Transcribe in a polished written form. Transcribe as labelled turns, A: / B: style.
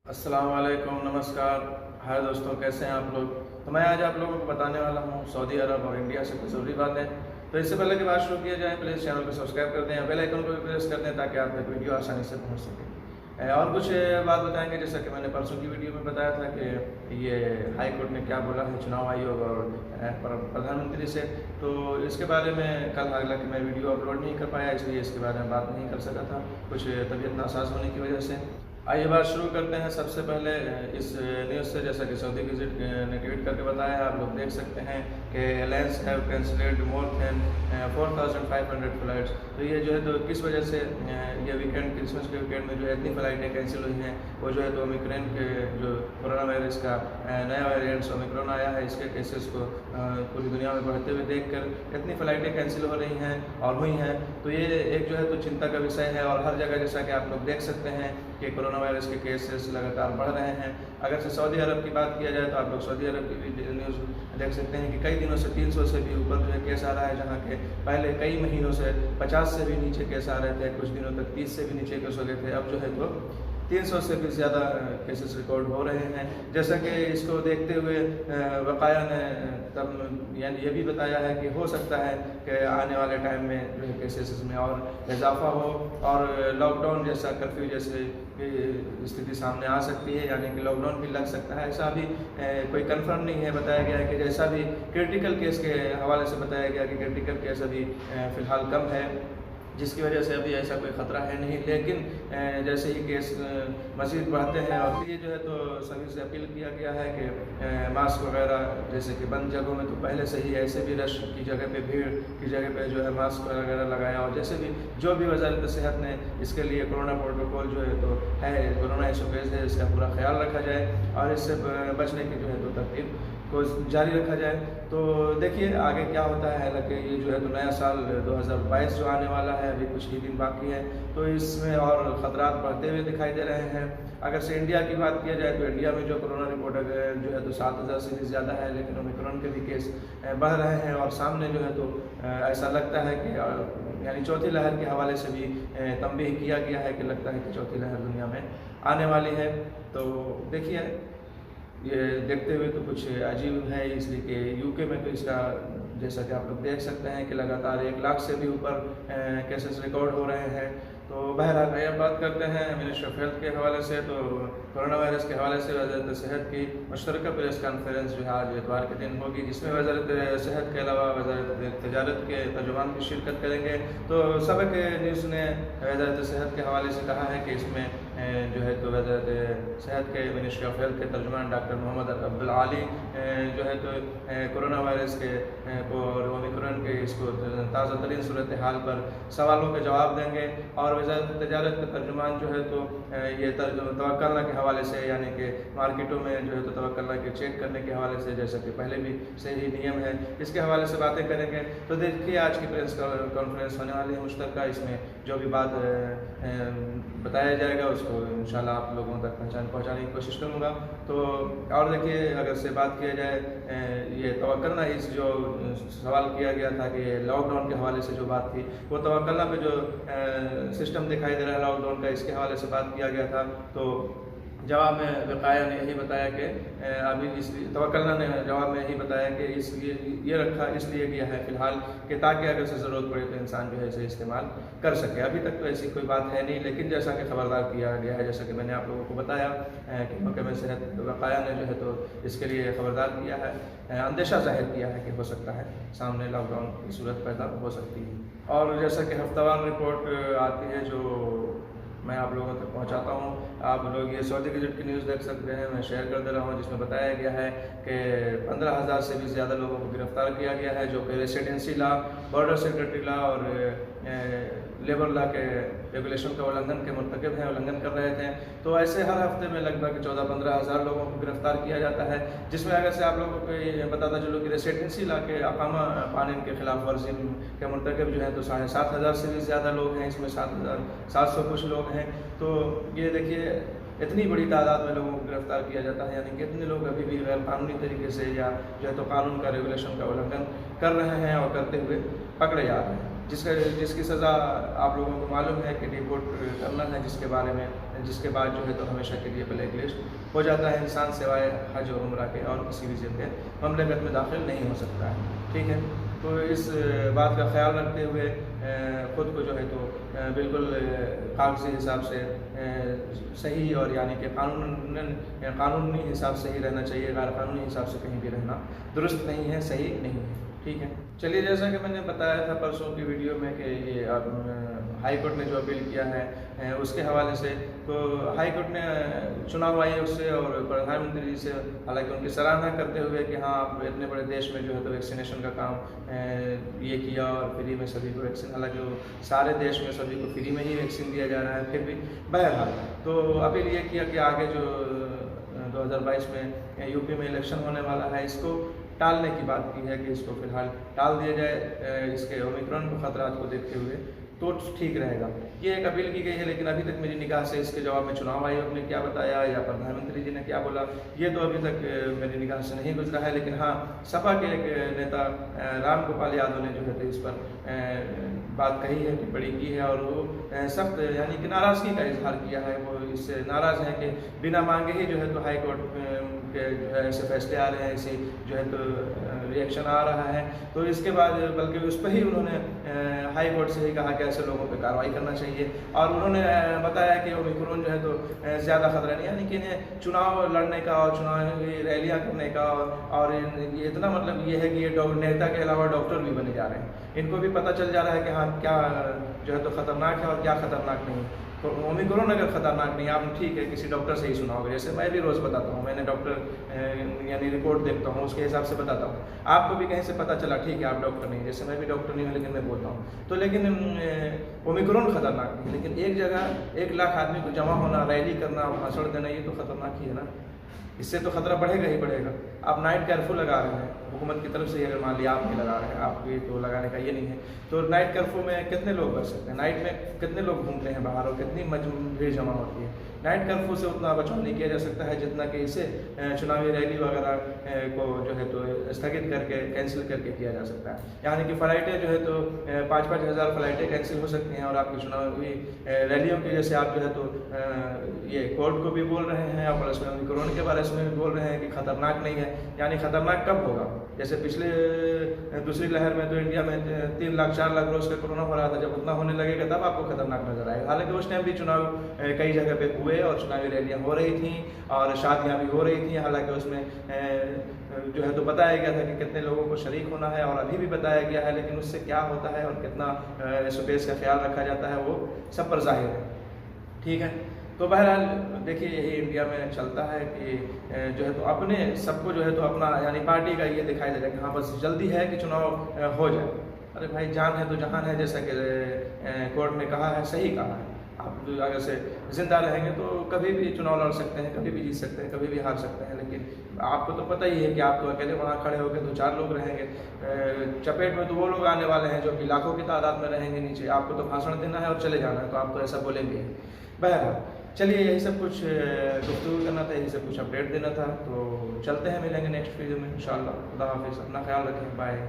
A: अस्सलाम वालेकुम, नमस्कार। हाय दोस्तों, कैसे हैं आप लोग। तो मैं आज आप लोगों को बताने वाला हूँ सऊदी अरब और इंडिया से कुछ ज़रूरी बातें। तो इससे पहले कि बात शुरू किया जाए, प्लीज़ चैनल को सब्सक्राइब कर दें, बेल आइकन को भी प्रेस कर दें ताकि आप तक वीडियो आसानी से पहुँच सके। और कुछ बात बताएंगे, जैसा कि मैंने परसों की वीडियो में बताया था कि ये हाई कोर्ट ने क्या बोला है चुनाव आयोग और प्रधानमंत्री से। तो इसके बारे में कल हालांकि मैं वीडियो अपलोड नहीं कर पाया, इसलिए इसके बारे में बात नहीं कर सका था, कुछ तबीयत नासाज होने की वजह से। आइए बात शुरू करते हैं। सबसे पहले इस न्यूज़ से, जैसा कि सऊदी विजिट ने ट्वीट करके बताया है, आप लोग देख सकते हैं कि airlines have cancelled more than 4500 flights. तो ये जो है तो किस वजह से ये वीकेंड, क्रिसमस के वीकेंड में जो है इतनी फ़्लाइटें कैंसिल हुई हैं, वो जो है तो ओमिक्रॉन के जो कोरोना वायरस का नया वेरिएंट ओमिक्रॉन आया है, इसके केसेस को पूरी दुनिया में बढ़ते हुए देखकर इतनी फ़्लाइटें कैंसिल हो रही हैं और हुई हैं। तो ये एक जो है तो चिंता का विषय है। और हर जगह जैसा कि आप लोग देख सकते हैं कि कोरोना वायरस के केसेस लगातार बढ़ रहे हैं। अगर से सऊदी अरब की बात किया जाए तो आप लोग सऊदी अरब की भी न्यूज़ देख सकते हैं कि कई दिनों से 300 से भी ऊपर जो है केस आ रहा है, जहाँ के पहले कई महीनों से 50 से भी नीचे केस आ रहे थे, कुछ दिनों तक 30 से भी नीचे केस हो गए थे। अब जो है तो 300 से भी ज़्यादा केसेस रिकॉर्ड हो रहे हैं। जैसा कि इसको देखते हुए वकाया ने तब यानी ये भी बताया है कि हो सकता है कि आने वाले टाइम में जो है केसेस में और इजाफा हो और लॉकडाउन जैसा, कर्फ्यू जैसे स्थिति सामने आ सकती है, यानी कि लॉकडाउन भी लग सकता है। ऐसा अभी कोई कंफर्म नहीं है। बताया गया है कि जैसा भी क्रिटिकल केस के हवाले से बताया गया कि क्रिटिकल केस अभी फ़िलहाल कम है, जिसकी वजह से अभी ऐसा कोई ख़तरा है नहीं। लेकिन जैसे ही केस मज़ीद बढ़ते हैं, और ये जो है तो सभी से अपील किया गया है कि मास्क वगैरह, जैसे कि बंद जगहों में तो पहले से ही ऐसे भी रश की जगह पे, भीड़ की जगह पे जो है मास्क वगैरह लगाया, और जैसे भी जो भी वज़ारत सेहत ने इसके लिए कोरोना प्रोटोकॉल जो है तो है, कोरोना एसओपीज़ है, इसका पूरा ख्याल रखा जाए और इससे बचने की जो है तो तरतीब को जारी रखा जाए। तो देखिए आगे क्या होता है। हालांकि ये जो है तो नया साल 2022 जो आने वाला है, अभी कुछ ही दिन बाकी है, तो इसमें और ख़तरात बढ़ते हुए दिखाई दे रहे हैं। अगर से इंडिया की बात किया जाए तो इंडिया में जो कोरोना रिपोर्ट जो है तो 7000 से भी ज़्यादा है, लेकिन ओमिक्रॉन के भी केस बढ़ रहे हैं और सामने जो है तो ऐसा लगता है कि यानी चौथी लहर के हवाले से भी तंबीह किया गया है कि लगता है कि चौथी लहर दुनिया में आने वाली है। तो देखिए ये देखते हुए तो कुछ अजीब है, इसलिए कि यूके में तो इसका जैसा कि आप लोग देख सकते हैं कि लगातार 1 लाख से भी ऊपर केसेस रिकॉर्ड हो रहे हैं। तो बहरहाल अब बात करते हैं मिनिस्ट्री ऑफ हेल्थ के हवाले से। तो कोरोना वायरस के हवाले से वज़ारत सेहत की मुश्तरका प्रेस कॉन्फ्रेंस जो है आज इतवार के दिन होगी, जिसमें वज़ारत सेहत के अलावा वज़ारत तजारत के तर्जुमान भी शिरकत करेंगे। तो सबक न्यूज़ ने वज़ारत सेहत के हवाले से कहा है कि इसमें जो है तो वज़ारत सेहत के मिनिस्ट्री ऑफ हेल्थ के तर्जुमान डॉक्टर मोहम्मद अब्दुल आली जो है तो कोरोना वायरस के को और ओमिक्रॉन के इसको ताज़ा तरीन सूरत हाल पर सवालों के जवाब देंगे। और वज़ारत तजारत का तर्जुमान जो है तो ये तवक्कुलना के हवाले से, यानी कि मार्केटों में जो है तो तवक्कुलना के चेक करने के हवाले से, जैसा कि पहले भी से ही नियम है, इसके हवाले से बातें करेंगे। तो देखिए आज की प्रेस कॉन्फ्रेंस होने वाली है मुश्तरका, इसमें जो भी बात बताया जाएगा उसको इंशाल्लाह आप लोगों तक पहुँचाने की कोशिश करूँगा। तो और देखिए अगर से बात किया जाए ये तवक्कुलना, इस जो सवाल किया गया था कि लॉकडाउन के हवाले से जो बात थी, वो तवक्कुलना पे जो सिस्टम दिखाई दे रहा है लॉकडाउन का, इसके हवाले से बात किया गया था। तो जवाब में वकाया ने यही बताया कि अभी इसलिए तवक्कुलना ने जवाब में यही बताया कि इसलिए ये रखा इसलिए किया है फ़िलहाल कि ताकि अगर से ज़रूरत पड़े तो इंसान जो है इसे इस्तेमाल कर सके। अभी तक तो ऐसी कोई बात है नहीं, लेकिन जैसा कि खबरदार किया गया है, जैसा कि मैंने आप लोगों को बताया कि महकमा सेहत वकाया ने जो है तो इसके लिए खबरदार किया है, अंदेशा जाहिर किया है कि हो सकता है सामने लॉकडाउन की सूरत पैदा हो सकती है। और जैसा कि हफ्तावार रिपोर्ट आती है जो मैं आप लोगों तक पहुंचाता हूं, आप लोग ये सऊदी विजिट की न्यूज़ देख सकते हैं, मैं शेयर कर दे रहा हूं, जिसमें बताया गया है कि 15,000 से भी ज़्यादा लोगों को गिरफ्तार किया गया है, जो कि residency law, border security law और लेबर लॉ के रेगुलेशन का उल्लंघन के मुर्तकिब हैं, उल्लंघन कर रहे थे। तो ऐसे हर हफ्ते में लगभग 14-15 हज़ार लोगों को गिरफ्तार किया जाता है, जिसमें अगर से आप लोगों को ये बताता चलो कि रेसिडेंसी लॉ के अकामा कानून के खिलाफ वर्जी के मुर्तकिब जो है तो 7,500 से भी ज़्यादा लोग हैं, इसमें 7,700 कुछ लोग हैं। तो ये देखिए इतनी बड़ी तादाद में लोगों को गिरफ्तार किया जाता है, यानी कि इतने लोग अभी भी गैर कानूनी तरीके से या जो है तो कानून का रेगुलेशन का उल्लंघन कर रहे हैं और करते हुए पकड़े जा रहे हैं, जिसकी सज़ा आप लोगों को मालूम है कि डिपोर्ट करना है, जिसके बारे में जिसके बाद जो है तो हमेशा के लिए ब्लैक लिस्ट हो जाता है इंसान, सिवाय हज और उम्रा के और किसी भी जगह ममलकत में दाखिल नहीं हो सकता है। ठीक है, तो इस बात का ख्याल रखते हुए ख़ुद को जो है तो बिल्कुल कागजी हिसाब से सही और यानी कि कानूनी हिसाब से ही रहना चाहिए, गैर कानूनी हिसाब से कहीं भी रहना दुरुस्त नहीं है, सही नहीं है। ठीक है, चलिए जैसा कि मैंने बताया था परसों की वीडियो में कि ये हाई कोर्ट ने जो अपील किया है उसके हवाले से, तो हाई कोर्ट ने चुनाव आयोग से और प्रधानमंत्री जी से हालांकि उनकी सराहना करते हुए कि हाँ आप इतने बड़े देश में जो है तो वैक्सीनेशन का काम ये किया और फ्री में सभी को वैक्सीन, हालांकि वो सारे देश में सभी को फ्री में ही वैक्सीन दिया जा रहा है, फिर भी बहरहाल तो अपील ये किया कि आगे जो 2022 में यूपी में इलेक्शन होने वाला है इसको टालने की बात की है कि इसको फिलहाल टाल दिया जाए, इसके ओमिक्रॉन खतरात को देखते हुए तो ठीक रहेगा। ये एक अपील की गई है, लेकिन अभी तक मेरी निगाह से इसके जवाब में चुनाव आयोग ने क्या बताया या प्रधानमंत्री जी ने क्या बोला ये तो अभी तक मेरी निगाह से नहीं गुजरा है। लेकिन हाँ, सपा के एक नेता राम गोपाल यादव ने जो है तो इस पर बात कही है, टिप्पणी की है और वो सख्त यानी कि नाराज़गी का इजहार किया है। वो इससे नाराज़ हैं कि बिना मांगे ही जो है तो हाई कोर्ट के जो है ऐसे फैसले आ रहे हैं, ऐसे जो है तो रिएक्शन आ रहा है। तो इसके बाद बल्कि उस पर ही उन्होंने हाई कोर्ट से ही कहा कि ऐसे लोगों पे कार्रवाई करना चाहिए और उन्होंने बताया कि ओमिक्रॉन जो है तो ज़्यादा खतरा नहीं, यानी कि इन्हें चुनाव लड़ने का और चुनावी रैलियाँ करने का और ये इतना मतलब ये है कि ये नेता के अलावा डॉक्टर भी बने जा रहे हैं, इनको भी पता चल जा रहा है कि हाँ क्या जो है तो ख़तरनाक है और क्या ख़तरनाक नहीं। तो ओमिक्रॉन अगर ख़तरनाक नहीं, आपने ठीक है किसी डॉक्टर से ही सुना होगा, जैसे मैं भी रोज़ बताता हूँ, मैंने डॉक्टर यानी रिपोर्ट देखता हूँ उसके हिसाब से बताता हूँ, आपको भी कहीं से पता चला ठीक है आप डॉक्टर नहीं, जैसे मैं भी डॉक्टर नहीं हूँ लेकिन मैं बोलता हूँ। तो लेकिन ओमिक्रॉन खतरनाक नहीं, लेकिन एक जगह 1 लाख आदमी को जमा होना, रैली करना, भाषण देना, ये तो खतरनाक ही है ना, इससे तो खतरा बढ़ेगा ही बढ़ेगा। आप नाइट कर्फ्यू लगा रहे हैं हुकूमत की तरफ से, अगर मान लिया आप नहीं लगा रहे हैं, आपके तो लगाने का ये नहीं है, तो नाइट कर्फ्यू में कितने लोग बच सकते हैं, नाइट में कितने लोग घूमते हैं बाहर और कितनी भीड़ जमा होती है। नाइट कर्फ्यू से उतना बचाव नहीं किया जा सकता है जितना कि इसे चुनावी रैली वगैरह को जो है तो स्थगित करके कैंसिल करके किया जा सकता है। यानी कि फ़्लाइटें जो है तो 5-5 हज़ार फ़्लाइटें कैंसिल हो सकती हैं और आपकी चुनावी रैलियों की जैसे आप जो है तो ये कोर्ट को भी बोल रहे हैं और प्लस में ओमिक्रॉन के बारे में भी बोल रहे हैं कि ख़तरनाक नहीं है। यानी ख़तरनाक कब होगा, जैसे पिछले दूसरी लहर में तो इंडिया में 3 लाख 4 लाख रोज़ का कोरोना हो रहा था, जब उतना होने लगेगा तब आपको खतरनाक नजर आएगा। हालांकि उस टाइम भी चुनाव कई जगह पे हुए और चुनावी रैलियाँ हो रही थी और शादियाँ भी हो रही थी, हालांकि उसमें जो है तो बताया गया था कि कितने लोगों को शरीक होना है और अभी भी बताया गया है, लेकिन उससे क्या होता है और कितना स्पेस का ख्याल रखा जाता है वो सब पर जाहिर है। ठीक है, तो बहरहाल देखिए यही इंडिया में चलता है कि जो है तो अपने सबको जो है तो अपना यानी पार्टी का ये दिखाई दे रहा है कि हाँ बस जल्दी है कि चुनाव हो जाए। अरे भाई जान है तो जहान है, जैसा कि कोर्ट ने कहा है, सही कहा है। आप अगर से जिंदा रहेंगे तो कभी भी चुनाव लड़ सकते हैं, कभी भी जीत सकते हैं, कभी भी हार सकते हैं, लेकिन आपको तो पता ही है कि आप तो अकेले वहाँ खड़े होकर 2-4 लोग रहेंगे, चपेट में तो वो लोग आने वाले हैं जो कि लाखों की तादाद में रहेंगे नीचे। आपको तो भाषण देना है और चले जाना है, तो आप तो ऐसा बोलेंगे। बहरहाल चलिए यही सब कुछ गुफ्तगू करना था, यही सब कुछ अपडेट देना था, तो चलते हैं, मिलेंगे नेक्स्ट वीडियो में इंशाल्लाह। खुदा हाफिज़, अपना ख्याल रखें, बाय।